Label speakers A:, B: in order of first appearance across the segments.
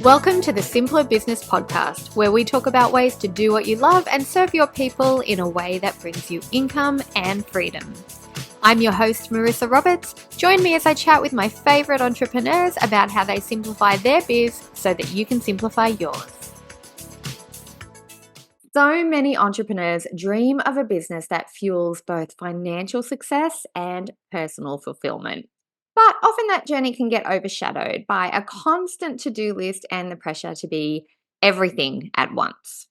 A: Welcome to the Simpler Business Podcast, where we talk about ways to do what you love and serve your people in a way that brings you income and freedom. I'm your host, Marissa Roberts. Join me as I chat with my favorite entrepreneurs about how they simplify their biz so that you can simplify yours. So many entrepreneurs dream of a business that fuels both financial success and personal fulfillment. But often that journey can get overshadowed by a constant to-do list and the pressure to be everything at once.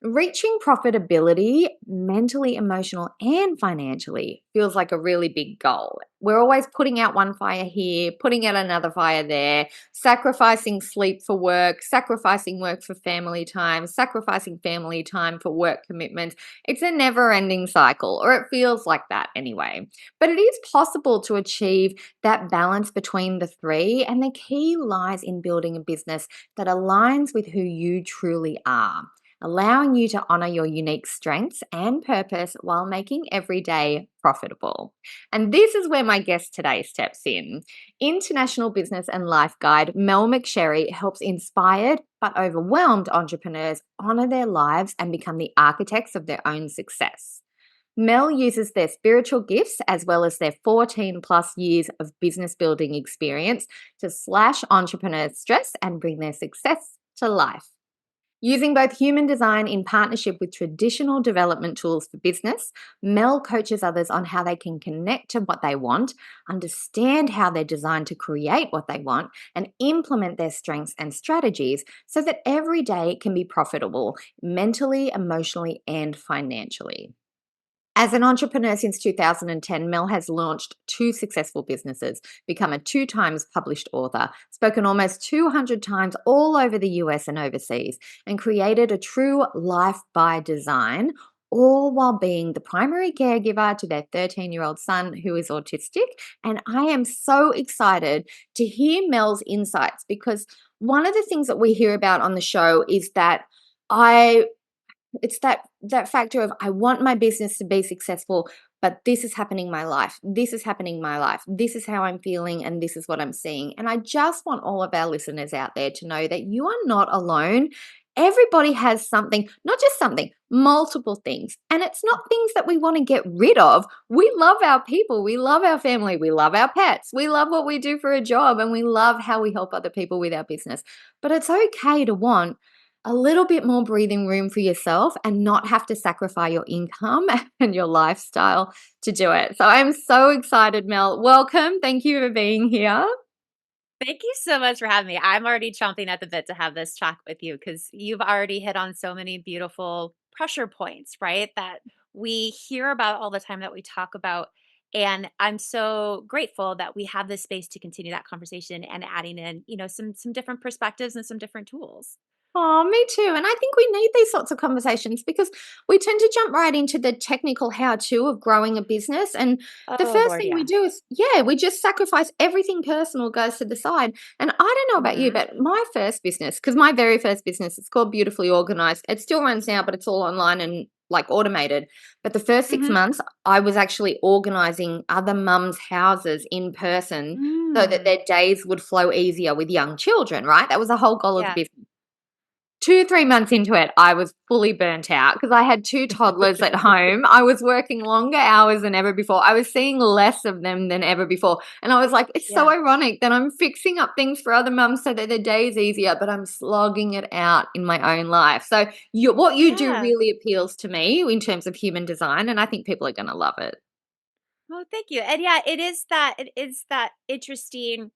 A: Reaching profitability, mentally, emotional, and financially feels like a really big goal. We're always putting out one fire here, putting out another fire there, sacrificing sleep for work, sacrificing work for family time, sacrificing family time for work commitments. It's a never-ending cycle, or it feels like that anyway. But it is possible to achieve that balance between the three, and the key lies in building a business that aligns with who you truly are, allowing you to honor your unique strengths and purpose while making every day profitable. And this is where my guest today steps in. International Business and Life Guide Mel McSherry helps inspired but overwhelmed entrepreneurs honor their lives and become the architects of their own success. Mel uses their spiritual gifts as well as their 14 plus years of business building experience to slash entrepreneurs' stress and bring their success to life. Using both human design in partnership with traditional development tools for business, Mel coaches others on how they can connect to what they want, understand how they're designed to create what they want, and implement their strengths and strategies so that every day can be profitable mentally, emotionally, and financially. As an entrepreneur since 2010, Mel has launched 2 successful businesses, become a 2 times published author, spoken almost 200 times all over the US and overseas, and created a true life by design, all while being the primary caregiver to their 13-year-old son who is autistic. And I am so excited to hear Mel's insights, because one of the things that we hear about on the show is that it's that factor of, I want my business to be successful, but this is happening in my life. This is happening in my life. This is how I'm feeling, and this is what I'm seeing. And I just want all of our listeners out there to know that you are not alone. Everybody has something, not just something, multiple things. And it's not things that we want to get rid of. We love our people. We love our family. We love our pets. We love what we do for a job, and we love how we help other people with our business. But it's okay to want a little bit more breathing room for yourself and not have to sacrifice your income and your lifestyle to do it. So I'm so excited, Mel. Welcome. Thank you for being here.
B: Thank you so much for having me. I'm already chomping at the bit to have this chat with you because you've already hit on so many beautiful pressure points, right? That we hear about all the time, that we talk about. And I'm so grateful that we have this space to continue that conversation and adding in, some different perspectives and some different tools.
A: Oh, me too. And I think we need these sorts of conversations because we tend to jump right into the technical how-to of growing a business. And the
B: Oh,
A: first
B: Lord,
A: thing we
B: yeah.
A: do is, we just sacrifice everything personal goes to the side. And I don't know about you,
B: hmm
A: but my first business, because my very first business, it's called Beautifully Organized. It still runs now, but it's all online and like automated. But the first 6 months, I was actually organizing other mums' houses in person so that
B: Mm.
A: their days would flow easier with young children, right? That was the whole goal of the
B: Yeah.
A: business. 2, 3 months into it, I was fully burnt out because I had 2 toddlers at home. I was working longer hours than ever before. I was seeing less of them than ever before. And I was like, it's so
B: Yeah.
A: ironic that I'm fixing up things for other mums so that their day is easier, but I'm slogging it out in my own life. So what you do
B: Yeah.
A: really appeals to me in terms of human design, and I think people are going to love it.
B: Well, thank you. And yeah, it is that interesting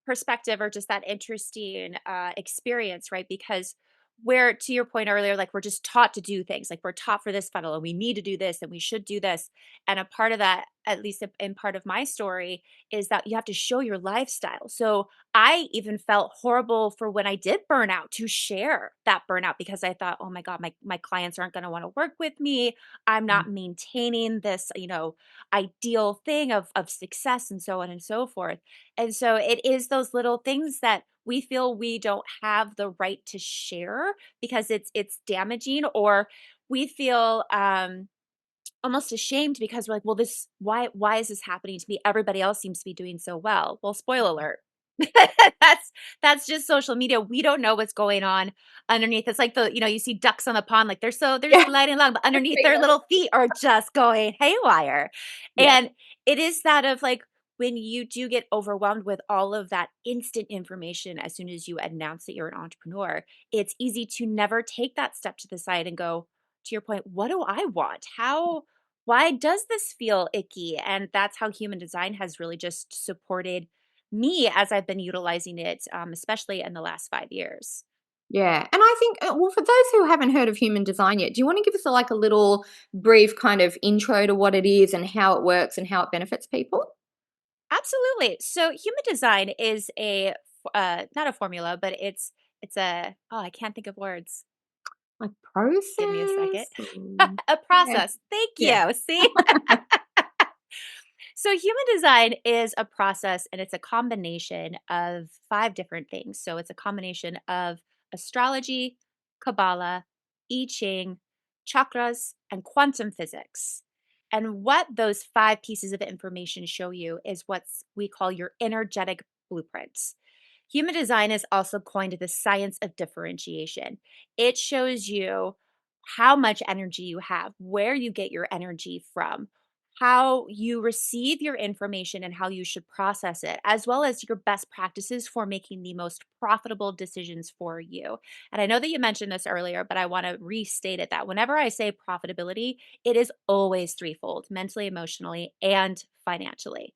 B: perspective, or just that interesting experience, right? Because where, to your point earlier, like we're just taught to do things, like we're taught for this funnel and we need to do this and we should do this. And a part of that, at least in part of my story, is that you have to show your lifestyle. So I even felt horrible for when I did burn out, to share that burnout, because I thought, oh my God, my clients aren't going to want to work with me. I'm not maintaining this, ideal thing of success, and so on and so forth. And so it is those little things that we feel we don't have the right to share because it's damaging, or we feel almost ashamed because we're like, well, this why is this happening to me? Everybody else seems to be doing so well. Well, spoiler alert. that's That's just social media. We don't know what's going on underneath. It's like you see ducks on the pond, like they're
A: Yeah,
B: gliding along, but
A: I've
B: underneath
A: seen
B: their
A: them.
B: little feet are just going haywire.
A: Yeah.
B: And it is that of like when you do get overwhelmed with all of that instant information as soon as you announce that you're an entrepreneur, it's easy to never take that step to the side and go, to your point, what do I want? Why does this feel icky? And that's how human design has really just supported me as I've been utilizing it, especially in the last 5 years.
A: Yeah, and I think, well, for those who haven't heard of human design yet, do you wanna give us, like, a little brief kind of intro to what it is and how it works and how it benefits people?
B: Absolutely. So human design is not a formula, but it's I can't think of words.
A: Like,
B: Give me a second.
A: process or
B: A
A: yeah,
B: process. Thank
A: yeah.
B: you. See? So, human design is a process and it's a combination of five different things. So, it's a combination of astrology, Kabbalah, I Ching, chakras, and quantum physics. And what those five pieces of information show you is what we call your energetic blueprints. Human design is also coined the science of differentiation. It shows you how much energy you have, where you get your energy from, how you receive your information and how you should process it, as well as your best practices for making the most profitable decisions for you. And I know that you mentioned this earlier, but I want to restate it that whenever I say profitability, it is always threefold: mentally, emotionally, and financially.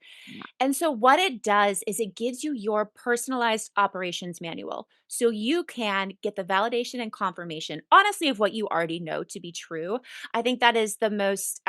B: And so, what it does is it gives you your personalized operations manual. So you can get the validation and confirmation, honestly, of what you already know to be true. I think that is the most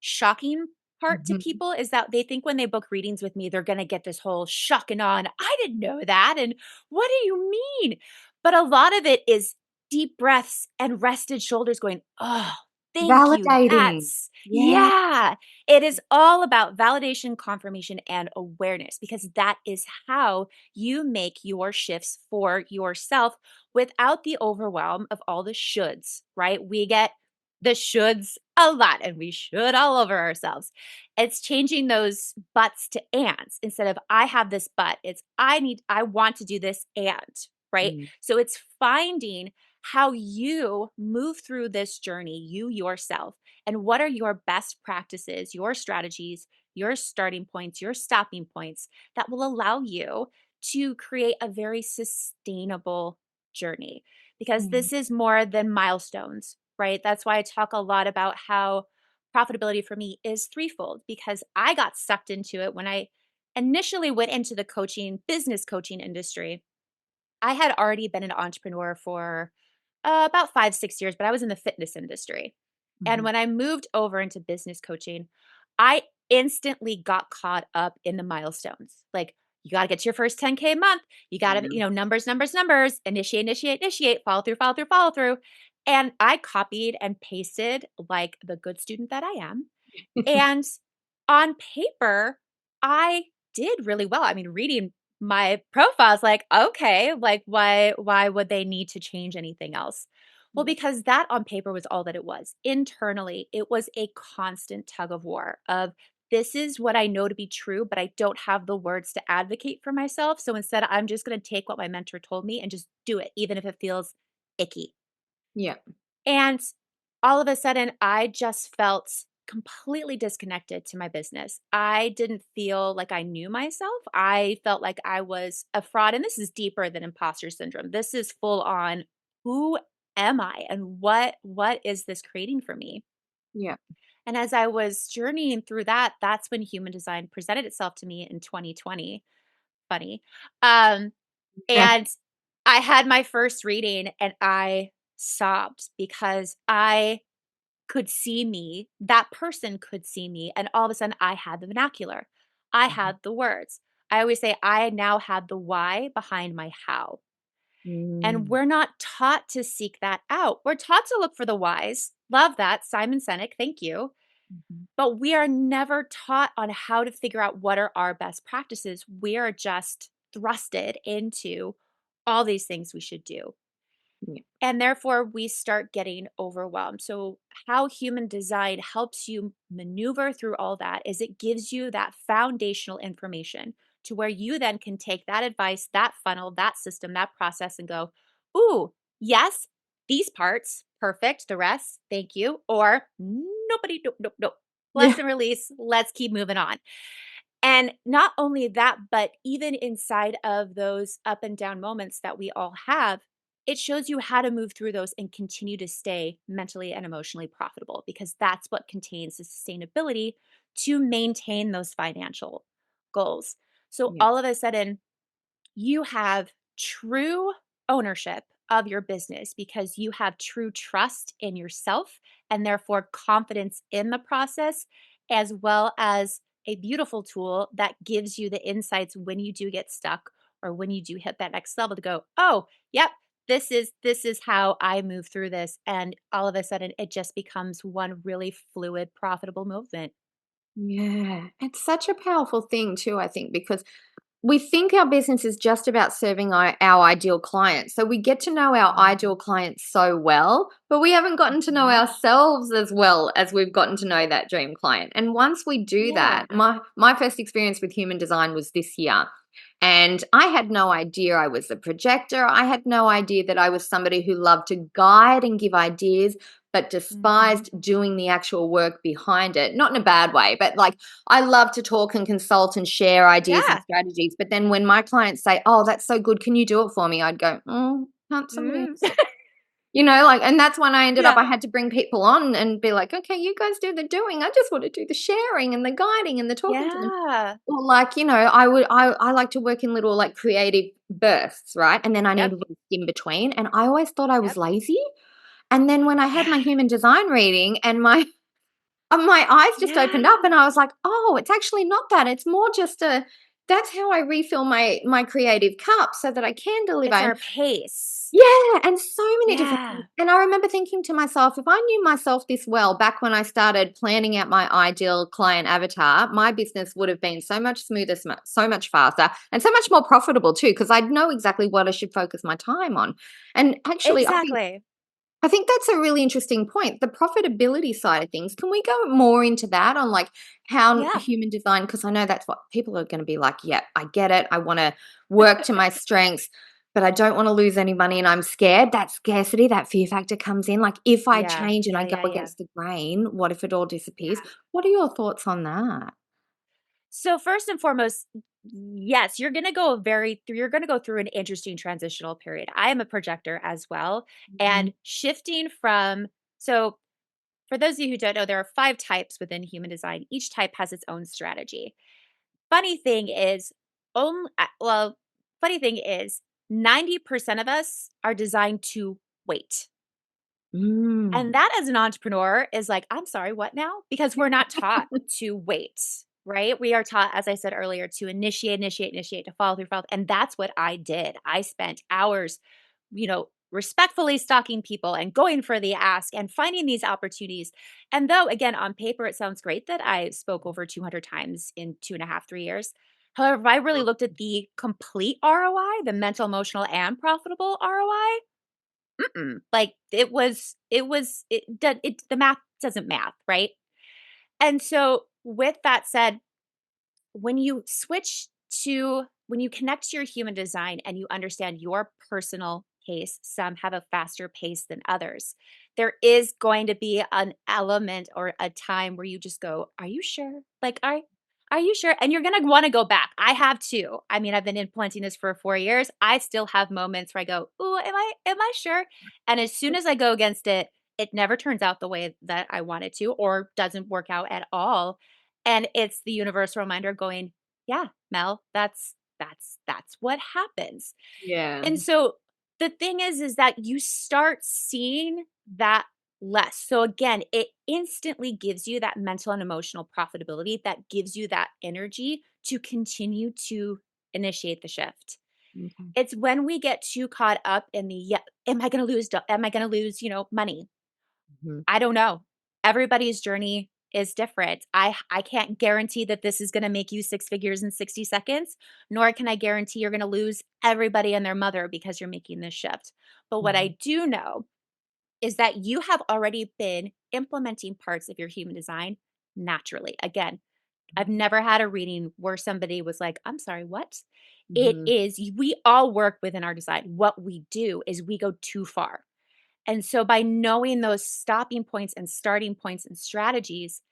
B: shocking part to
A: Mhm.
B: people is that they think when they book readings with me, they're going to get this whole shock and on. I didn't know that. And what do you mean? But a lot of it is deep breaths and rested shoulders going, oh, thank you.
A: Validating. Yeah.
B: Yeah. It is all about validation, confirmation, and awareness because that is how you make your shifts for yourself without the overwhelm of all the shoulds, right? We get the shoulds a lot and we should all over ourselves. It's changing those buts to ands instead of I have this but. It's I want to do this and, right?
A: Mm,
B: So it's finding how you move through this journey, you yourself, and what are your best practices, your strategies, your starting points, your stopping points that will allow you to create a very sustainable journey because
A: mm,
B: this is more than milestones, right? That's why I talk a lot about how profitability for me is threefold because I got sucked into it when I initially went into the business coaching industry. I had already been an entrepreneur for about 5, 6 years, but I was in the fitness industry. And
A: mhm.
B: when I moved over into business coaching, I instantly got caught up in the milestones. Like, you got to get to your first 10K a month. You got to,
A: Yeah.
B: numbers, numbers, numbers, initiate, initiate, initiate, follow through, follow through, follow through. And I copied and pasted like the good student that I am. And on paper, I did really well. I mean, reading my profile is like, okay, like why would they need to change anything else? Well,
A: Yeah.
B: because that on paper was all that it was. Internally, it was a constant tug of war of this is what I know to be true, but I don't have the words to advocate for myself. So instead, I'm just going to take what my mentor told me and just do it, even if it feels icky.
A: Yeah.
B: And all of a sudden, I just felt completely disconnected to my business. I didn't feel like I knew myself. I felt like I was a fraud. And this is deeper than imposter syndrome. This is full on who am I and what is this creating for me?
A: Yeah.
B: And as I was journeying through that, that's when human design presented itself to me in 2020. Funny. Um,
A: Yeah.
B: and I had my first reading and I sobbed because I could see me, that person could see me, and all of a sudden I had the vernacular. I
A: Mhm.
B: had the words. I always say I now had the why behind my how. And
A: Mm,
B: we're not taught to seek that out. We're taught to look for the whys. Love that. Simon Sinek, thank you.
A: mhm.
B: But we are never taught on how to figure out what are our best practices. We are just thrusted into all these things we should do.
A: Yeah.
B: And therefore, we start getting overwhelmed. So, how human design helps you maneuver through all that is it gives you that foundational information. to where you then can take that advice, that funnel, that system, that process and go, ooh, yes, these parts, perfect. The rest, thank you. Or nobody, nope, nope, nope. Bless
A: Yeah.
B: and release. Let's keep moving on. And not only that, but even inside of those up and down moments that we all have, it shows you how to move through those and continue to stay mentally and emotionally profitable because that's what contains the sustainability to maintain those financial goals. So
A: Yeah.
B: all of a sudden, you have true ownership of your business because you have true trust in yourself and therefore confidence in the process, as well as a beautiful tool that gives you the insights when you do get stuck or when you do hit that next level to go, oh, yep, this is how I move through this. And all of a sudden it just becomes one really fluid, profitable movement.
A: Yeah. It's such a powerful thing too, I think, because we think our business is just about serving our ideal clients. So we get to know our ideal clients so well, but we haven't gotten to know
B: Mhm.
A: ourselves as well as we've gotten to know that dream client. And once we do
B: Yeah.
A: that, my first experience with human design was this year. And I had no idea I was a projector. I had no idea that I was somebody who loved to guide and give ideas, but
B: Mhm.
A: despised doing the actual work behind it. Not in a bad way, but like I love to talk and consult and share ideas and
B: Yeah.
A: strategies. But then when my clients say, "Oh, that's so good. Can you do it for me?" I'd go, can't somebody
B: Mm.
A: else? Like, and that's when I ended up,
B: Yeah.
A: I had to bring people on and be like, okay, you guys do the doing. I just want to do the sharing and the guiding and the talking to them.
B: Yeah.
A: Or like, I like to work in little like creative bursts, right? And then I need
B: Yep.
A: rest in between. And I always thought I was
B: Yep.
A: lazy. And then when I had
B: Yeah.
A: my human design reading and my eyes just opened up
B: Yeah.
A: and I was like, "Oh, it's actually not that. It's more just a that's how I refill my creative cup so that I can deliver."
B: It's
A: And
B: our pace.
A: yeah, and so many different things.
B: Yeah.
A: And I remember thinking to myself, if I knew myself this well back when I started planning out my ideal client avatar, my business would have been so much smoother, so much faster, and so much more profitable too, because I'd know exactly what I should focus my time on. And actually,
B: Exactly.
A: I think that's a really interesting point. The profitability side of things. Can we go more into that on like how
B: Yeah.
A: human design? Because I know that's what people are going to be like. Yeah, I get it. I want to work to my strengths, but I don't want to lose any money and I'm scared. That scarcity, that fear factor comes in. Like if I
B: Yeah.
A: change and I
B: Yeah,
A: go
B: yeah, yeah.
A: against the grain, what if it all disappears?
B: Yeah.
A: What are your thoughts on that?
B: So first and foremost, yes, you're gonna go through an interesting transitional period. I am a projector as well.
A: Mhm.
B: And shifting from so for those of you who don't know, there are 5 types within human design. Each type has its own strategy. Funny thing is, well, funny thing is 90% of us are designed to wait. And
A: Mm.
B: that as an entrepreneur is like, "I'm sorry, what now?" Because we're not taught to wait, right? We are taught, as I said earlier, to initiate, initiate, initiate, to follow through, follow and that's what I did. I spent hours, respectfully stalking people and going for the ask and finding these opportunities. And though, again, on paper, it sounds great that I spoke over 200 times in 2.5, 3 years. However, if I really looked at the complete ROI, the mental, emotional, and profitable ROI, mm-mm. Like the math doesn't math, right? And so with that said, when you connect to your human design and you understand your personal pace, some have a faster pace than others. There is going to be an element or a time where you just go, "Are you sure? Like, are you sure?" And you're gonna want to go back. I have too. I mean, I've been implementing this for 4 years. I still have moments where I go, "Ooh, am I sure?" And as soon as I go against it, it never turns out the way that I want it to, or doesn't work out at all. And it's the universal reminder going, yeah, Mel, that's what happens.
A: Yeah.
B: And so the thing is that you start seeing that less. So again, it instantly gives you that mental and emotional profitability that gives you that energy to continue to initiate the shift.
A: Okay.
B: It's when we get too caught up in the yeah, am I going to lose, money?
A: Mhm.
B: I don't know. Everybody's journey is different. I can't guarantee that this is gonna make you 6 figures in 60 seconds, nor can I guarantee you're gonna lose everybody and their mother because you're making this shift. But what
A: Mhm.
B: I do know is that you have already been implementing parts of your human design naturally. Again, I've never had a reading where somebody was like, "I'm sorry, what?" It
A: Mhm.
B: is we all work within our design. What we do is we go too far. And so by knowing those stopping points and starting points and strategies,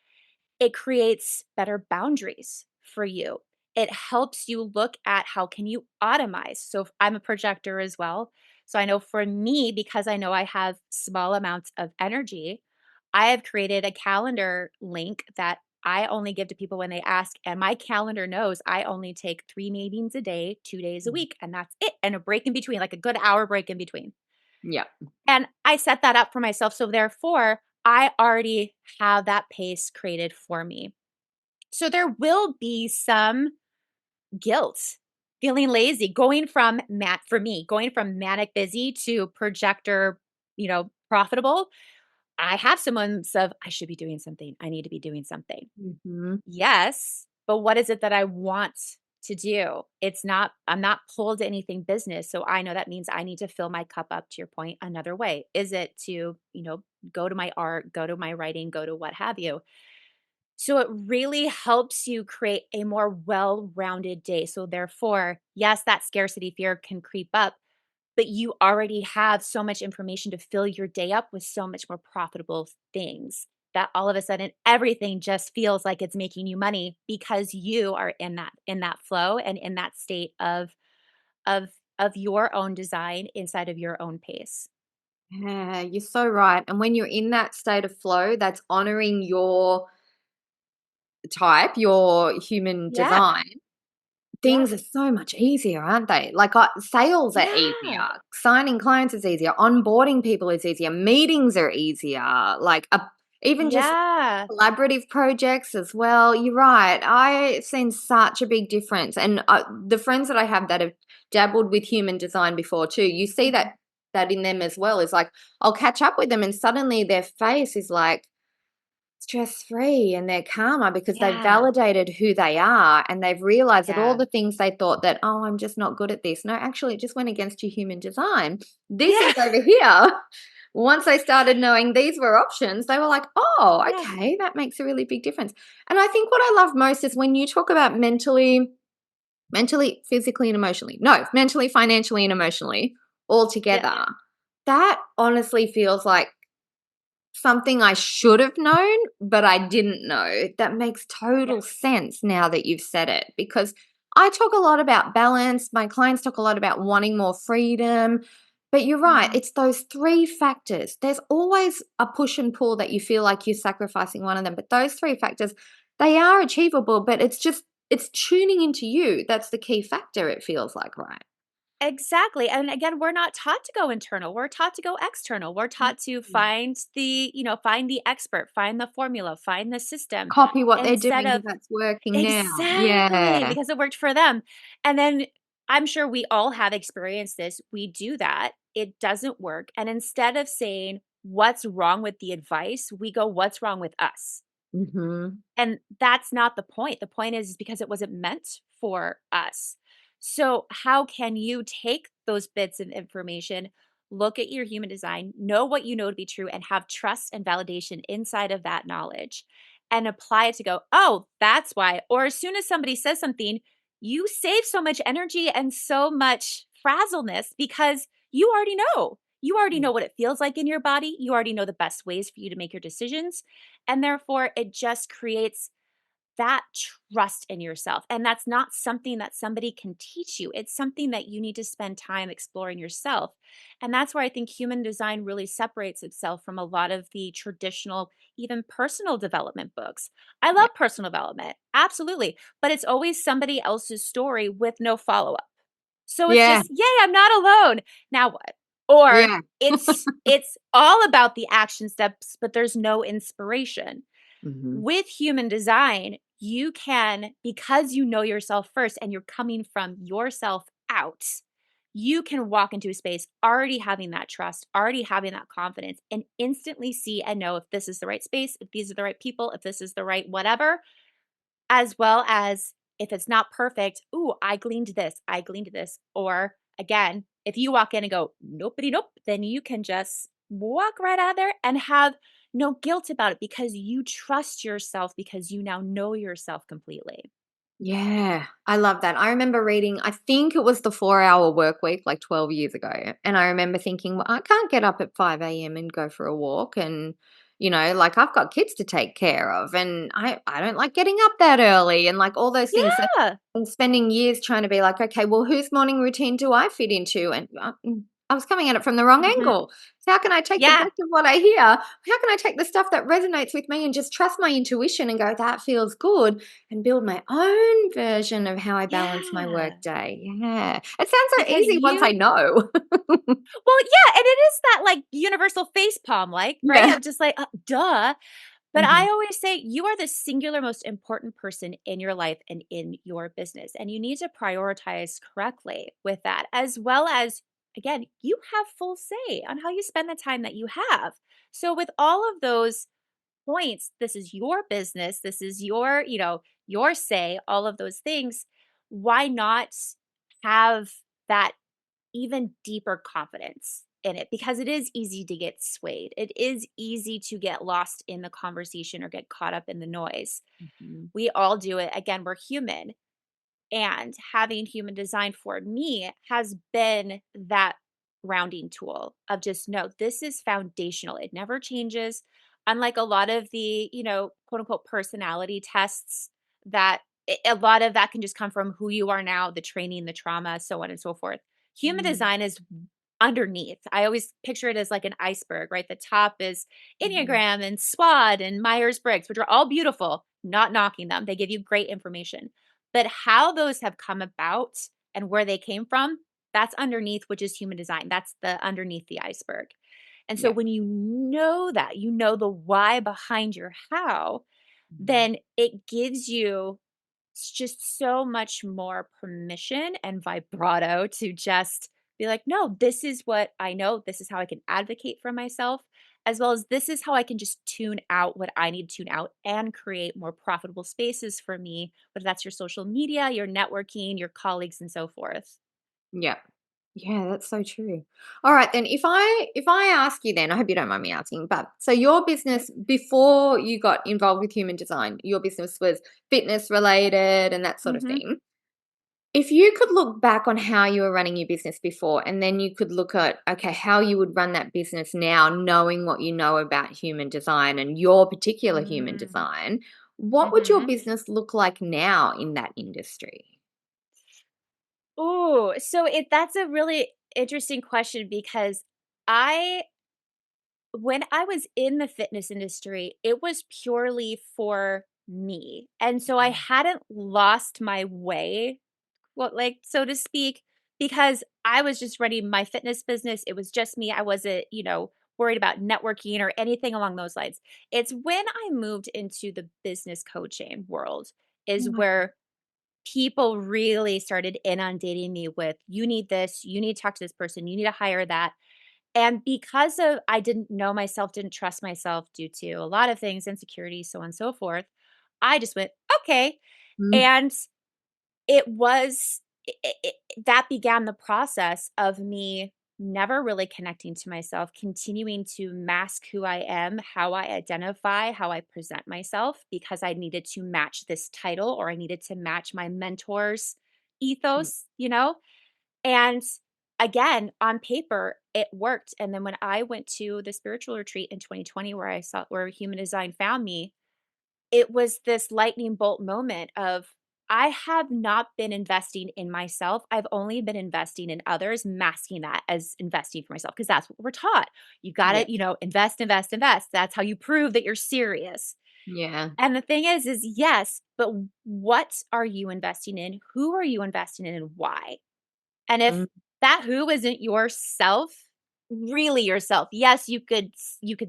B: it creates better boundaries for you. It helps you look at how can you automize. So if I'm a projector as well. So I know for me, because I know I have small amounts of energy, I have created a calendar link that I only give to people when they ask. And my calendar knows I only take 3 meetings a day, 2 days a
A: Mm.
B: week, and that's it. And a break in between, like a good hour break in between.
A: Yeah.
B: And I set that up for myself. So therefore, I already have that pace created for me. So there will be some guilt, feeling lazy, going from for me, going from manic busy to projector, profitable. I have some months of I should be doing something. I need to be doing something.
A: Mhm.
B: Yes, but what is it that I want to do? I'm not pulled to anything business. So I know that means I need to fill my cup up, to your point, another way. Is it to, go to my art, go to my writing, go to what have you? So it really helps you create a more well rounded day. So, therefore, yes, that scarcity fear can creep up, but you already have so much information to fill your day up with so much more profitable things that all of a sudden everything just feels like it's making you money because you are in that flow and in that state of of your own design inside of your own pace.
A: Yeah, you're so right. And when you're in that state of flow, that's honoring your type, your human
B: Yeah.
A: design.
B: Yeah.
A: Things are so much easier, aren't they? Like, sales are easier,
B: Yeah.
A: signing clients is easier, onboarding people is easier, meetings are easier, like, even just
B: Yeah.
A: collaborative projects as well. You're right. I've seen such a big difference, and, the friends that I have that have dabbled with human design before too, you see
B: Mhm.
A: that in them as well. Is like, I'll catch up with them and suddenly their face is like stress free and they're calmer because they've
B: Yeah.
A: validated who they are and they've realized that all
B: Yeah.
A: the things they thought that, oh, I'm just not good at this. No, actually, it just went against your human design. This
B: Yeah.
A: is over here. Once they started knowing these were options, they were like, oh,
B: Yeah.
A: okay, that makes a really big difference. And I think what I love most is when you talk about mentally, physically, and emotionally. No, mentally, financially, and emotionally all
B: Yeah.
A: together. That honestly feels like something I should have known, but I didn't know. That makes
B: Yeah.
A: total sense now that you've said it because I talk a lot about balance. My clients talk a lot about wanting more freedom. But you're right,
B: Mhm.
A: it's those three factors. There's always a push and pull that you feel like you're sacrificing one of them. But those three factors, they are achievable, but it's tuning into you. That's the key factor, it feels like, right?
B: Exactly, and again, we're not taught to go internal, we're taught to go external. We're taught to
A: Mm.
B: find the expert, find the formula, find the system,
A: Copy what they're
B: instead
A: doing
B: of
A: because that's working now.
B: exactly,
A: Yeah.
B: because it worked for them. And then I'm sure we all have experienced this. We do that, it doesn't work, and instead of saying, "What's wrong with the advice?" we go, "What's wrong with us?"
A: Mhm.
B: And that's not the point. The point is because it wasn't meant for us. So, how can you take those bits of information, look at your human design, know what you know to be true, and have trust and validation inside of that knowledge and apply it to go, oh, that's why. Or as soon as somebody says something, you save so much energy and so much frazzleness because you already know. You already know what it feels like in your body. You already know the best ways for you to make your decisions. And therefore, it just creates that trust in yourself. And that's not something that somebody can teach you. It's something that you need to spend time exploring yourself. And that's where I think human design really separates itself from a lot of the traditional, even personal development books. I
A: Yeah.
B: love personal development, absolutely. But it's always somebody else's story with no follow up. So it's
A: Yeah.
B: just, yay, I'm not alone. Now what? Or
A: Yeah.
B: it's all about the action steps, but there's no inspiration.
A: Mhm.
B: With human design, you can, because you know yourself first and you're coming from yourself out, you can walk into a space already having that trust, already having that confidence, and instantly see and know if this is the right space, if these are the right people, if this is the right whatever, as well as if it's not perfect, ooh, I gleaned this. Or again, if you walk in and go, nopey nope, then you can just walk right out of there and have no guilt about it because you trust yourself because you now know yourself completely.
A: Yeah, I love that. I remember reading, I think it was the 4-hour work week like 12 years ago. And I remember thinking, well, I can't get up at 5 a.m. and go for a walk. And, like I've got kids to take care of. And I don't like getting up that early and like all those things. So
B: Yeah.
A: I'm spending years trying to be like, okay, well, whose morning routine do I fit into? And I was coming at it from the wrong
B: Mhm.
A: angle. So how can I take the
B: Yeah.
A: best of what I hear? How can I take the stuff that resonates with me and just trust my intuition and go, that feels good? And build my own version of how I balance my
B: Yeah.
A: workday. Yeah. It sounds so
B: Because
A: easy once I
B: you
A: know.
B: well, yeah, and it is that, like, universal face palm, like, right?
A: Yeah.
B: Of just like, duh." But I
A: Mhm.
B: always say you are the singular most important person in your life and in your business, and you need to prioritize correctly with that, as well as, again, you have full say on how you spend the time that you have. So with all of those points, this is your business, this is your, your say, all of those things. Why not have that even deeper confidence in it? Because it is easy to get swayed. It is easy to get lost in the conversation or get caught up in the noise.
A: Mhm.
B: We all do it. Again, we're human. And having human design for me has been that grounding tool of just no, this is foundational. It never changes. Unlike a lot of the, quote unquote personality tests that a lot of that can just come from who you are now, the training, the trauma, so on and so forth. Human
A: Mm.
B: design is underneath. I always picture it as like an iceberg, right? The top is
A: Mhm.
B: Enneagram and SWOT and Myers Briggs, which are all beautiful, not knocking them. They give you great information. But how those have come about and where they came from, that's underneath, which is human design. That's the underneath the iceberg. And so
A: Yeah.
B: when you know that, you know the why behind your how,
A: Mhm.
B: then it gives you just so much more permission and vibrato to just be like, no, this is what I know. This is how I can advocate for myself, as well as this is how I can just tune out what I need to tune out and create more profitable spaces for me, whether that's your social media, your networking, your colleagues, and so forth.
A: Yeah. Yeah, that's so true. All right then, if I ask you then, I hope you don't mind me asking, but so your
B: Yeah.
A: business before you got involved with human design, your business was fitness related and that sort of
B: Hmm.
A: thing. If you could look back on how you were running your business before, and then you could look at, okay, how you would run that business now, knowing what you know about human design and your particular human
B: Mm.
A: design, what would your
B: Hmm.
A: business look like now in that industry?
B: Oh, so that's a really interesting question because I when I was in the fitness industry, it was purely for me. And so I hadn't lost my way, well, like, so to speak, because I was just running my fitness business. It was just me. I wasn't, worried about networking or anything along those lines. It's when I moved into the business coaching world is
A: Mm.
B: where people really started inundating me with, you need this, you need to talk to this person, you need to hire that. And because of I didn't know myself, didn't trust myself due to a lot of things, insecurity, so on and so forth, I just went, "Okay."
A: Mm.
B: And it was that began the process of me never really connecting to myself, continuing to mask who I am, how I identify, how I present myself because I needed to match this title or I needed to match my mentor's
A: Mm.
B: ethos. And again, on paper, it worked. And then when I went to the spiritual retreat in 2020 where I saw where human design found me, it was this lightning bolt moment of I have not been investing in myself. I've only been investing in others, masking that as investing for myself because that's what we're taught. You got
A: Yeah.
B: to, invest, invest, invest. That's how you prove that you're serious.
A: Yeah.
B: And the thing is yes, but what are you investing in? Who are you investing in and why? And if
A: Mm.
B: that who isn't yourself, really yourself, yes, you could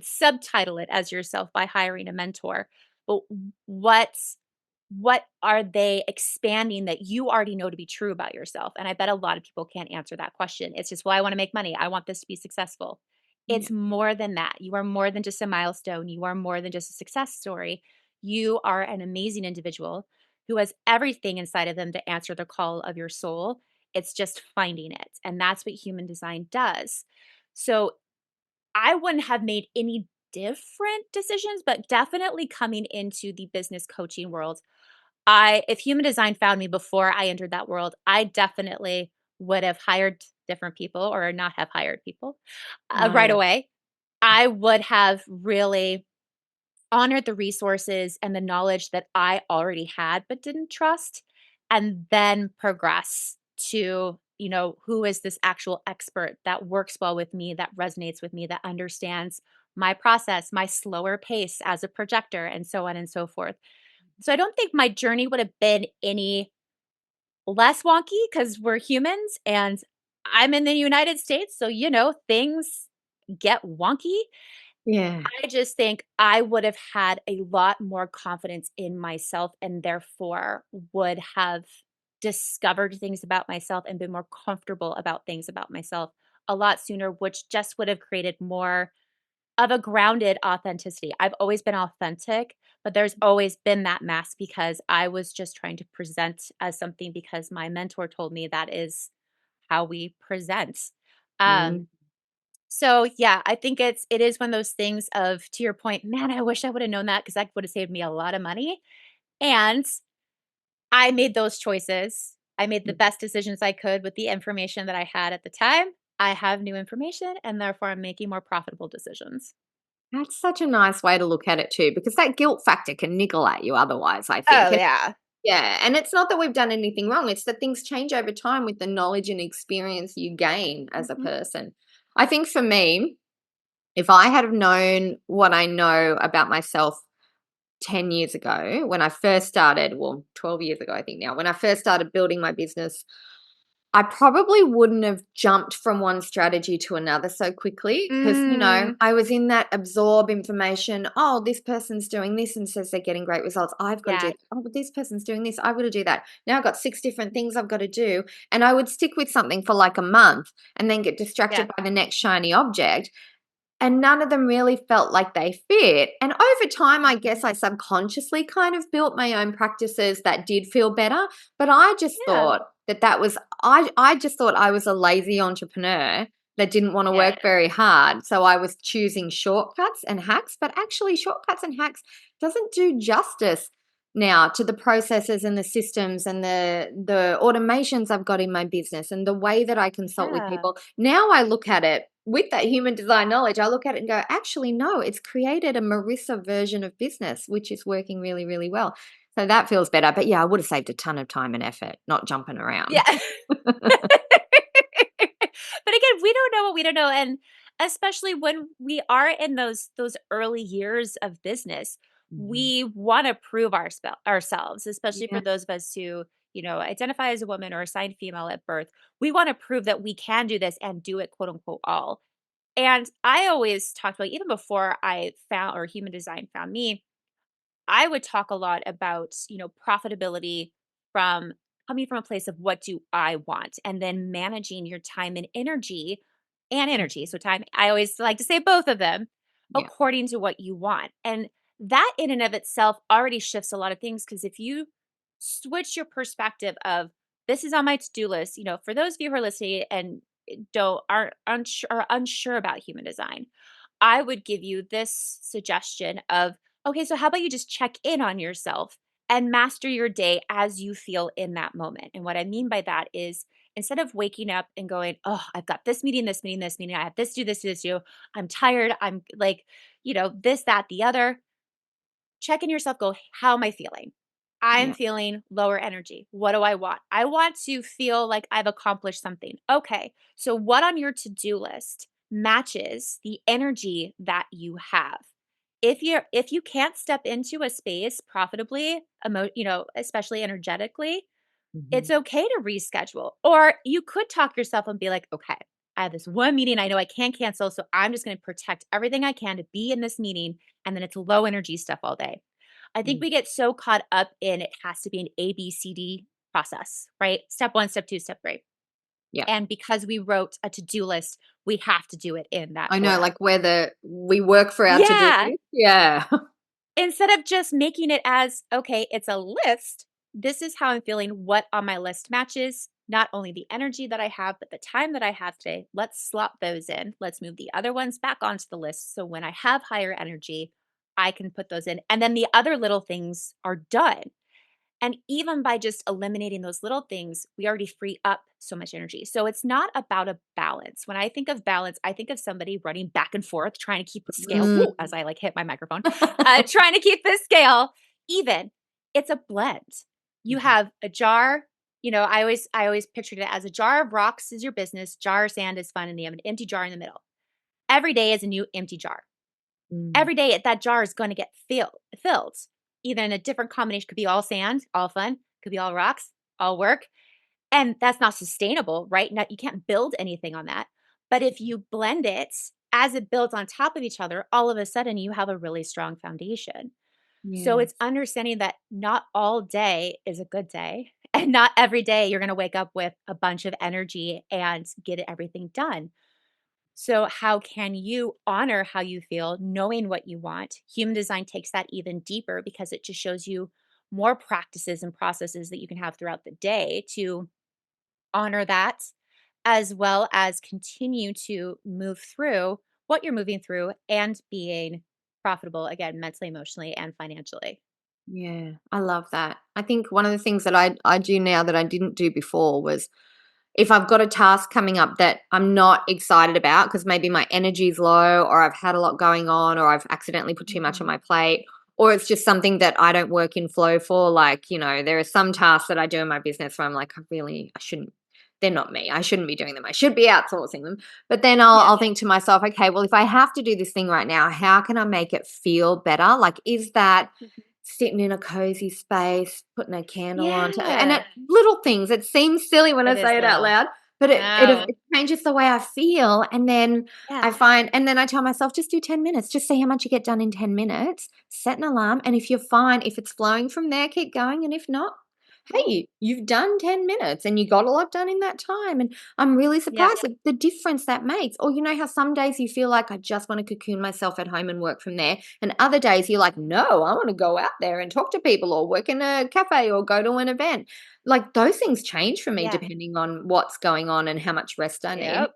B: subtitle it as yourself by hiring a mentor, but what's what are they expanding that you already know to be true about yourself? And I bet a lot of people can't answer that question. It's just, well, I want to make money. I want this to be successful.
A: Yeah.
B: It's more than that. You are more than just a milestone. You are more than just a success story. You are an amazing individual who has everything inside of them to answer the call of your soul. It's just finding it. And that's what human design does. So I wouldn't have made any different decisions, but definitely coming into the business coaching world, I if human design found me before I entered that world, I definitely would have hired different people or not have hired people, right
A: Right.
B: away. I would have really honored the resources and the knowledge that I already had but didn't trust, and then progress to, who is this actual expert that works well with me, that resonates with me, that understands my process, my slower pace as a projector, and so on and so forth. So I don't think my journey would have been any less wonky because we're humans and I'm in the United States. So, things get wonky.
A: Yeah.
B: I just think I would have had a lot more confidence in myself and therefore would have discovered things about myself and been more comfortable about things about myself a lot sooner, which just would have created more of a grounded authenticity. I've always been authentic, but there's always been that mask because I was just trying to present as something because my mentor told me that is how we present.
A: Mm.
B: Um, so yeah, I think it is one of those things of to your point, man, I wish I would have known that because that would have saved me a lot of money. And I made those choices. I made the best decisions I could with the information that I had at the time. I have new information and therefore I'm making more profitable decisions.
A: That's such a nice way to look at it too, because that guilt factor can niggle at you otherwise, I think.
B: Oh yeah.
A: Yeah, and it's not that we've done anything wrong, it's that things change over time with the knowledge and experience you gain as a
B: Mhm.
A: person. I think for me, if I had have known what I know about myself 10 years ago when I first started, well, 12 years ago, I think now, when I first started building my business, I probably wouldn't have jumped from one strategy to another so quickly because,
B: Mm,
A: I was in that absorb information. Oh, this person's doing this and says they're getting great results. I've got to do
B: yeah,
A: that. Oh, but this person's doing this. I've got to do that. Now I've got six different things I've got to do. And I would stick with something for like a month and then get
B: yeah,
A: distracted by the next shiny object, and none of them really felt like they fit. And over time, I
B: mhm,
A: guess I subconsciously kind of built my own practices that did feel better. But I just
B: yeah,
A: thought that was I just thought I was a lazy entrepreneur that didn't want to
B: yeah,
A: work very hard. So I was choosing shortcuts and hacks, but actually shortcuts and hacks doesn't do justice now to the processes and the systems and the automations I've got in my business and the way that I consult with
B: yeah,
A: people. Now I look at it with that human design knowledge, I look at it and go, actually, no, it's created a Marissa version of business, which is working really, really well. So that feels better. But yeah, I would have saved a ton of time and effort, not jumping around.
B: yeah. But again, we don't know what we don't know, and especially when we are in those early years of business,
A: Mhm.
B: we wanna prove ourselves, especially
A: Yeah.
B: for those of us who, identify as a woman or assigned female at birth. We wanna prove that we can do this and do it, quote, unquote, "all." And I always talked about even before I found or human design found me, I would talk a lot about, profitability from coming from a place of what do I want and then managing your time and energy. So time, I always like to say both of them
A: Yeah.
B: according to what you want. And that in and of itself already shifts a lot of things because if you switch your perspective of this is on my to-do list, for those of you who are listening and don't are unsure about human design, I would give you this suggestion of, okay, so how about you just check in on yourself and master your day as you feel in that moment? And what I mean by that is instead of waking up and going, oh, I've got this meeting, this meeting, this meeting, I have this, do this, do this, do, I'm tired, I'm like, this, that, the other, check in yourself, go, how am I feeling? I'm
A: Yeah.
B: feeling lower energy. What do I want? I want to feel like I've accomplished something. Okay. So what on your to-do list matches the energy that you have? If you can't step into a space profitably, especially energetically,
A: Mhm.
B: it's okay to reschedule. Or you could talk yourself and be like, okay, I have this one meeting I know I can't cancel. So I'm just going to protect everything I can to be in this meeting. And then it's low energy stuff all day. I think
A: Mm.
B: we get so caught up in it has to be an ABCD process, right? Step one, step two, step three.
A: Yeah.
B: And because we wrote a to do list, we have to do it in that
A: I know,
B: order.
A: like whether we work for our to do
B: Yeah.
A: list. Yeah.
B: Instead of just making it as, okay, it's a list. This is how I'm feeling. What on my list matches? not only the energy that I have, but the time that I have today. Let's slot those in. Let's move the other ones back onto the list. So when I have higher energy, I can put those in. And then the other little things are done. And even by just eliminating those little things, we already free up so much energy. So it's not about a balance. When I think of balance, I think of somebody running back and forth, trying to keep the scale,
A: Mm.
B: woo, as I like hit my microphone, trying to keep the scale even. It's a blend. You
A: Yeah.
B: have a jar. I always pictured it as a jar of rocks is your business, jar of sand is fun, and you have an empty jar in the middle. Every day is a new empty jar.
A: Mm.
B: Every day that jar is going to get filled, either in a different combination. Could be all sand, all fun, could be all rocks, all work. And that's not sustainable, right? Not, you can't build anything on that. But if you blend it as it builds on top of each other, all of a sudden you have a really strong foundation. So
A: Yes.
B: it's understanding that not all day is a good day. And not every day you're going to wake up with a bunch of energy and get everything done. So, how can you honor how you feel, knowing what you want? Human design takes that even deeper because it just shows you more practices and processes that you can have throughout the day to honor that, as well as continue to move through what you're moving through and being profitable again, mentally, emotionally, and financially.
A: Yeah, I love that. I think one of the things that I do now that I didn't do before was if I've got a task coming up that I'm not excited about because maybe my energy's low or I've had a lot going on or I've accidentally put too much on
B: Mhm.
A: my plate or it's just something that I don't work in flow for, like, there are some tasks that I do in my business where I'm like, I shouldn't, they're not me. I shouldn't be doing them. I should be outsourcing them. But then I'll,
B: Yeah.
A: I'll think to myself, okay, well, if I have to do this thing right now, how can I make it feel better? Like, is that
B: Mhm.
A: sitting in a cozy space, putting a candle on and
B: Yeah.
A: little things. It seems silly when I
B: It is
A: say it out
B: little.
A: loud, but
B: No.
A: it changes the way I feel. And then
B: Yeah.
A: and then I tell myself, just do 10 minutes, just see how much you get done in 10 minutes, set an alarm. And if you're fine, if it's flowing from there, keep going. And if not, hey, you've done 10 minutes and you got a lot done in that time. And I'm really
B: Yeah.
A: surprised at the difference that makes. Or, how some days you feel like I just want to cocoon myself at home and work from there. And other days you're like, no, I want to go out there and talk to people or work in a cafe or go to an event. Like those things change for me
B: Yeah.
A: depending on what's going on and how much rest I need.
B: Yep.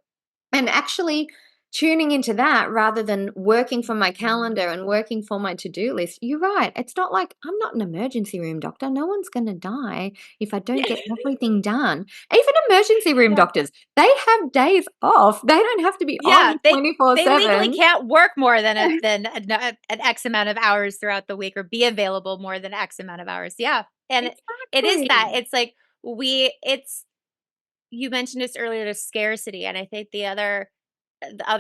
A: And actually tuning into that rather than working from my calendar and working for my to-do list. You're right. It's not like I'm not an emergency room doctor. No one's going to die if I don't
B: Yeah.
A: get everything done. Even emergency room
B: Yeah.
A: doctors, they have days off. They don't have to be
B: Yeah,
A: on
B: they legally
A: 24/7.
B: can't work more than an X amount of hours throughout the week or be available more than X amount of hours. Yeah, and it is that.
A: Exactly.
B: It's like it's you mentioned this earlier, the scarcity, and I think the other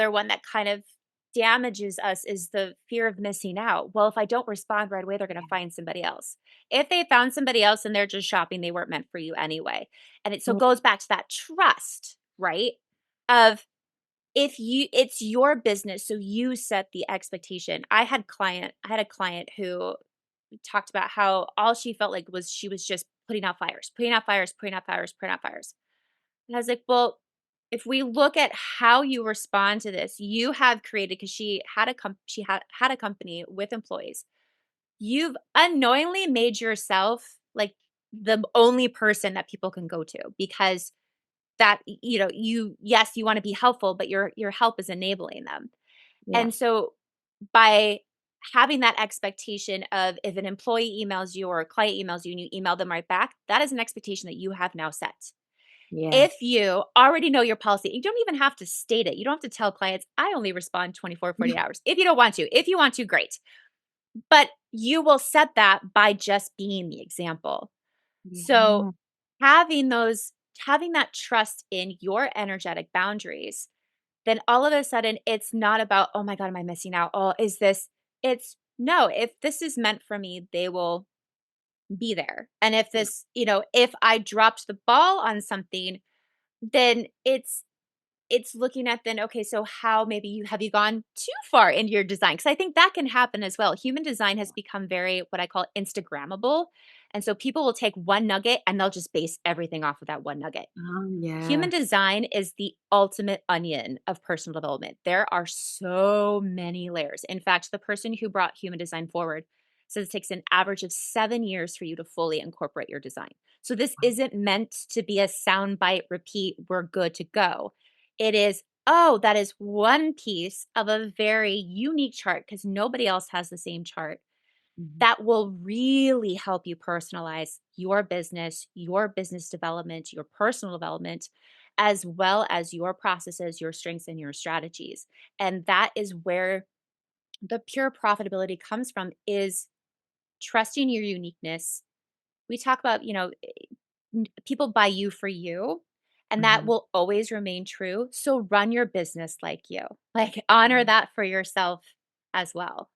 B: one that kind of damages us is the fear of missing out. Well, if I don't respond right away, they're gonna find somebody else. If they found somebody else and they're just shopping, they weren't meant for you anyway. And it so
A: Yeah.
B: goes back to that trust, right? Of if you it's your business, so you set the expectation. I had a client who talked about how all she felt like was she was just putting out fires, putting out fires, putting out fires, putting out fires. And I was like, well, if we look at how you respond to this, you have created because she had a company with employees. You've unknowingly made yourself like the only person that people can go to because that you yes, you wanna be helpful, but your help is enabling them.
A: Yeah.
B: And so by having that expectation of if an employee emails you or a client emails you and you email them right back, that is an expectation that you have now set.
A: Yeah.
B: If you already know your policy, you don't even have to state it. You don't have to tell clients, I only respond 24, 48 hours. If you don't want to, if you want to, great. But you will set that by just being the example. So
A: Yeah.
B: having that trust in your energetic boundaries, then all of a sudden it's not about, oh my God, am I missing out? Oh, is this it's no, if this is meant for me, they will be there. And if if I dropped the ball on something, then it's looking at then, okay, so how maybe you gone too far in your design? Because I think that can happen as well. Human design has become very what I call Instagrammable. And so people will take one nugget and they'll just base everything off of that one nugget.
A: Oh,
B: Human
A: yeah.
B: design is the ultimate onion of personal development. There are so many layers. In fact, the person who brought human design forward says it takes an average of 7 years for you to fully incorporate your design. So this isn't meant to be a soundbite repeat, we're good to go. It is, oh, that is one piece of a very unique chart because nobody else has the same chart
A: Mhm.
B: that will really help you personalize your business development, your personal development, as well as your processes, your strengths, and your strategies. And that is where the pure profitability comes from is trusting your uniqueness. We talk about, people buy you for you, and that
A: Mhm.
B: will always remain true. So run your business like you. Like honor
A: Mhm.
B: that for yourself as well.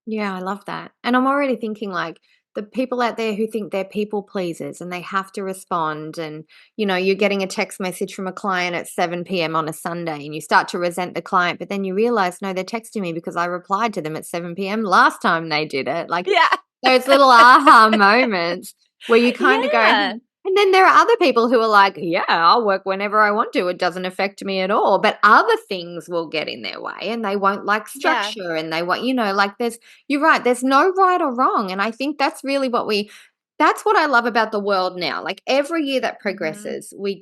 A: Yeah, I love that. And I'm already thinking like the people out there who think they're people pleasers and they have to respond and you're getting a text message from a client at 7 p.m. on a Sunday and you start to resent the client, but then you realize no, they're texting me because I replied to them at 7 p.m. last time they did it. Like
B: Yeah.
A: those little aha moments where you kind of go,
B: Yeah.
A: "Hmm." And then there are other people who are like, yeah, I'll work whenever I want to. It doesn't affect me at all. But other things will get in their way and they won't like
B: Yeah.
A: structure and they want, like you're right, there's no right or wrong, and I think that's really that's what I love about the world now. Like, every year that
B: Mhm.
A: progresses, we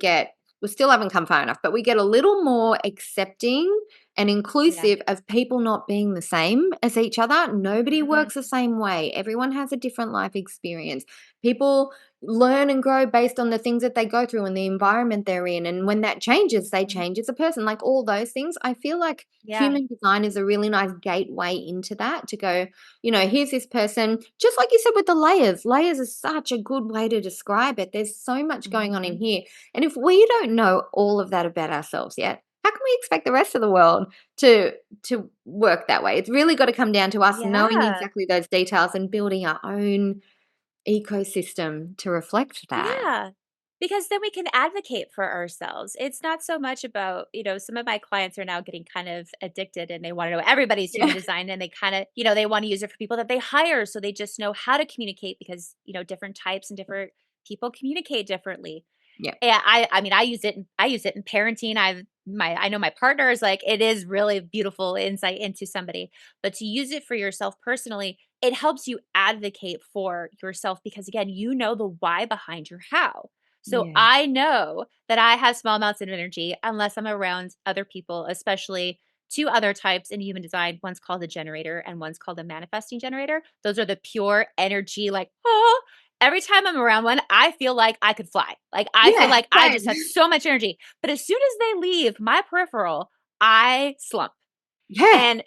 A: still haven't come far enough, but we get a little more accepting and
B: Yeah.
A: inclusive of people not being the same as each other. Nobody
B: Mhm.
A: works the same way. Everyone has a different life experience. People learn and grow based on the things that they go through and the environment they're in, and when that changes, they
B: Mhm.
A: change as a person. Like, all those things, I feel like
B: Yeah.
A: human design is a really nice gateway into that to go, here's this person, just like you said with the layers. Layers is such a good way to describe it. There's so much going on in
B: Mhm.
A: here. And if we don't know all of that about ourselves yet, how can we expect the rest of the world to work that way? It's really got to come down to us knowing
B: Yeah.
A: exactly those details and building our own ecosystem to reflect that.
B: Yeah. Because then we can advocate for ourselves. It's not so much about, some of my clients are now getting kind of addicted and they want to know everybody's human
A: Yeah.
B: design and they kind of, they want to use it for people that they hire. So they just know how to communicate because, different types and different people communicate differently.
A: Yeah.
B: Yeah, I mean, I use it in parenting. I know my partner is like, it is really beautiful insight into somebody, but to use it for yourself personally, it helps you advocate for yourself because again, you know the why behind your how. So
A: Yeah.
B: I know that I have small amounts of energy unless I'm around other people, especially two other types in human design. One's called a generator and one's called a manifesting generator. Those are the pure energy, like, oh, every time I'm around one, I feel like I could fly. Like, I feel
A: Yeah.
B: like I
A: Same.
B: just have so much energy. But as soon as they leave my peripheral, I slump.
A: Yeah.
B: And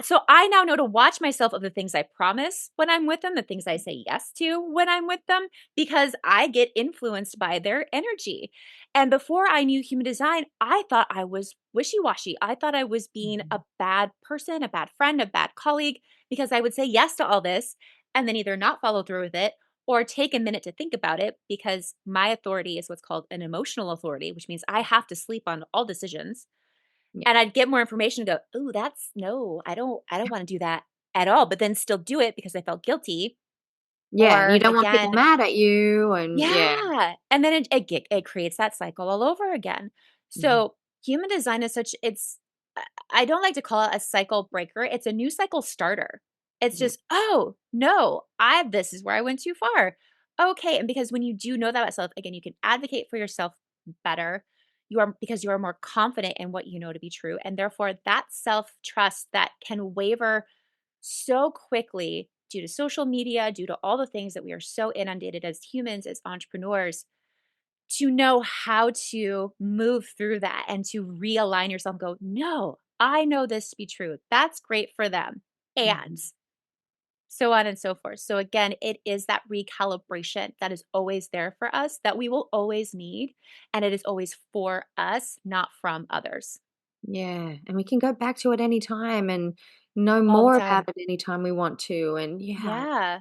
B: so I now know to watch myself of the things I promise when I'm with them, the things I say yes to when I'm with them, because I get influenced by their energy. And before I knew human design, I thought I was wishy-washy. I thought I was being a
A: Mhm.
B: bad person, a bad friend, a bad colleague, because I would say yes to all this and then either not follow through with it or take a minute to think about it because my authority is what's called an emotional authority, which means I have to sleep on all decisions
A: Yeah.
B: and I'd get more information and go, "Ooh, that's no, I don't wanna do that at all," but then still do it because I felt guilty.
A: Yeah, and you
B: Or
A: don't want people
B: again,
A: mad at you and yeah.
B: yeah, and then it creates that cycle all over again.
A: Mhm.
B: So, human design is such it's I don't like to call it a cycle breaker, it's a new cycle starter. It's
A: Yeah.
B: just, "Oh, no, I this is where I went too far." Okay, and because when you do know that about self, again, you can advocate for yourself better. You are because you are more confident in what you know to be true, and therefore that self-trust that can waver so quickly due to social media, due to all the things that we are so inundated as humans, as entrepreneurs, to know how to move through that and to realign yourself and go, no, I know this to be true. That's great for them. And
A: Mhm.
B: so on and so forth. So, again, it is that recalibration that is always there for us that we will always need. And it is always for us, not from others
A: Yeah, and we can go back to it anytime and know
B: all the
A: more about
B: time.
A: it anytime we want to, and yeah.
B: Yeah.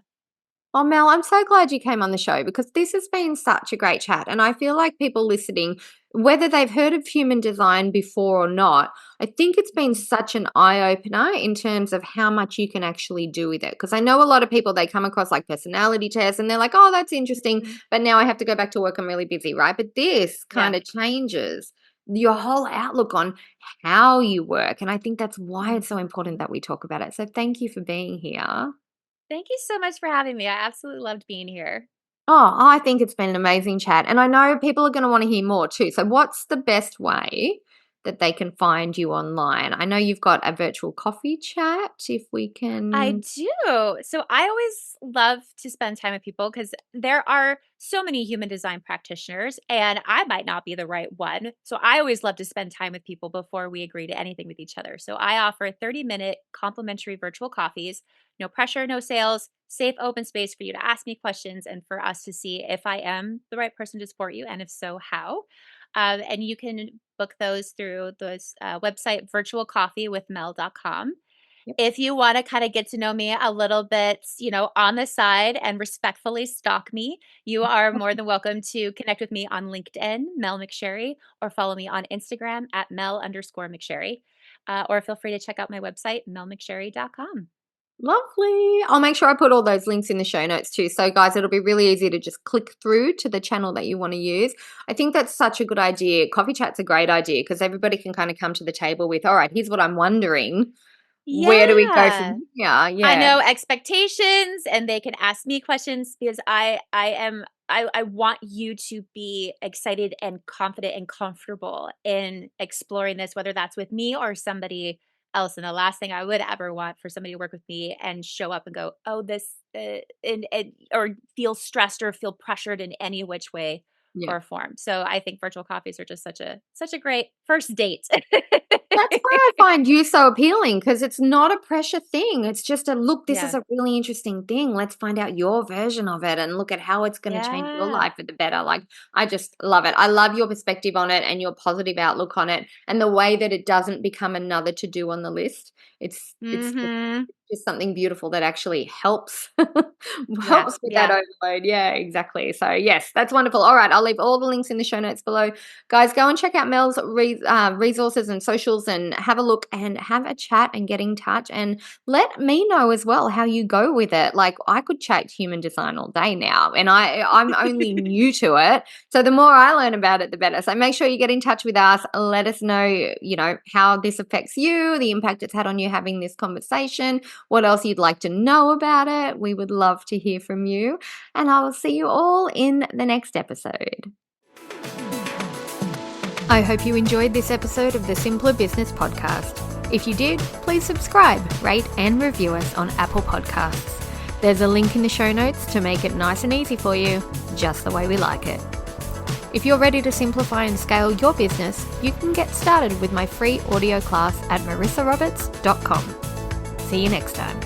A: Oh, Mel, I'm so glad you came on the show because this has been such a great chat. And I feel like people listening, whether they've heard of human design before or not, I think it's been
B: Mhm.
A: such an eye opener in terms of how much you can actually do with it. Because I know a lot of people, they come across like personality tests and they're like, oh, that's interesting.
B: Mhm.
A: But now I have to go back to work. I'm really busy, right? But this
B: Yeah.
A: kind of changes your whole outlook on how you work. And I think that's why it's so important
B: Mhm.
A: that we talk about it. So thank you for being here.
B: Thank you so much for having me. I absolutely loved being here.
A: Oh, I think it's been an amazing chat. And I know people are going to want to hear more too. So, what's the best way that they can find you online? I know you've got a virtual coffee chat. If we
B: I
A: can.
B: do. So I always love to spend time with people because there are so many human design practitioners, and I might not be the right one. So I always love to spend time with people before we agree to anything with each other. So I offer 30-minute complimentary virtual coffees, no pressure, no sales, safe open space for you to ask me questions and for us to see if I am the right person to support you, and if so, how. And you can book those through this website, virtualcoffeewithmel.com.
A: Yep.
B: If you wanna kinda get to know me a little bit, on the side and respectfully stalk me, you are more than welcome to connect with me on LinkedIn, Mel McSherry, or follow me on Instagram at Mel_McSherry, or feel free to check out my website, melmcsherry.com.
A: Lovely. I'll make sure I put all those links in the show notes too. So, guys, it'll be really easy to just click through to the channel that you want to use. I think that's such a good idea. Coffee chat's a great idea because everybody can kind of come to the table with, all right, here's what I'm wondering. Where do we go from
B: Yeah.
A: here?
B: I
A: Yeah.
B: know expectations, and they can ask me questions because I want you to be excited and confident and comfortable in exploring this, whether that's with me or somebody else. And the last thing I would ever want for somebody to work with me and show up and go, "Oh, this," and or feel stressed or feel pressured in any which way
A: Yeah.
B: or form. So I think virtual coffees are just such a great first date.
A: That's why I find you so appealing because it's not a pressure thing. It's just a look, this is
B: Yeah.
A: a really interesting thing. Let's find out your version of it and look at how it's going to change your
B: Yeah.
A: life for the better. Like, I just love it. I love your perspective on it and your positive outlook on it and the way that it doesn't become another to do on the list. It's
B: Mhm.
A: just something beautiful that actually helps
B: Yeah,
A: helps with that
B: yeah.
A: overload. Yeah, exactly. So yes, that's wonderful. All right, I'll leave all the links in the show notes below. Guys, go and check out Mel's resources and socials and have a look and have a chat and get in touch and let me know as well how you go with it. Like, I could chat human design all day now and I'm only new to it. So the more I learn about it, the better. So make sure you get in touch with us. Let us know, how this affects you, the impact it's had on you having this conversation, what else you'd like to know about it. We would love to hear from you. And I will see you all in the next episode. I hope you enjoyed this episode of the Simpler Business Podcast. If you did, please subscribe, rate, and review us on Apple Podcasts. There's a link in the show notes to make it nice and easy for you, just the way we like it. If you're ready to simplify and scale your business, you can get started with my free audio class at marissaroberts.com. See you next time.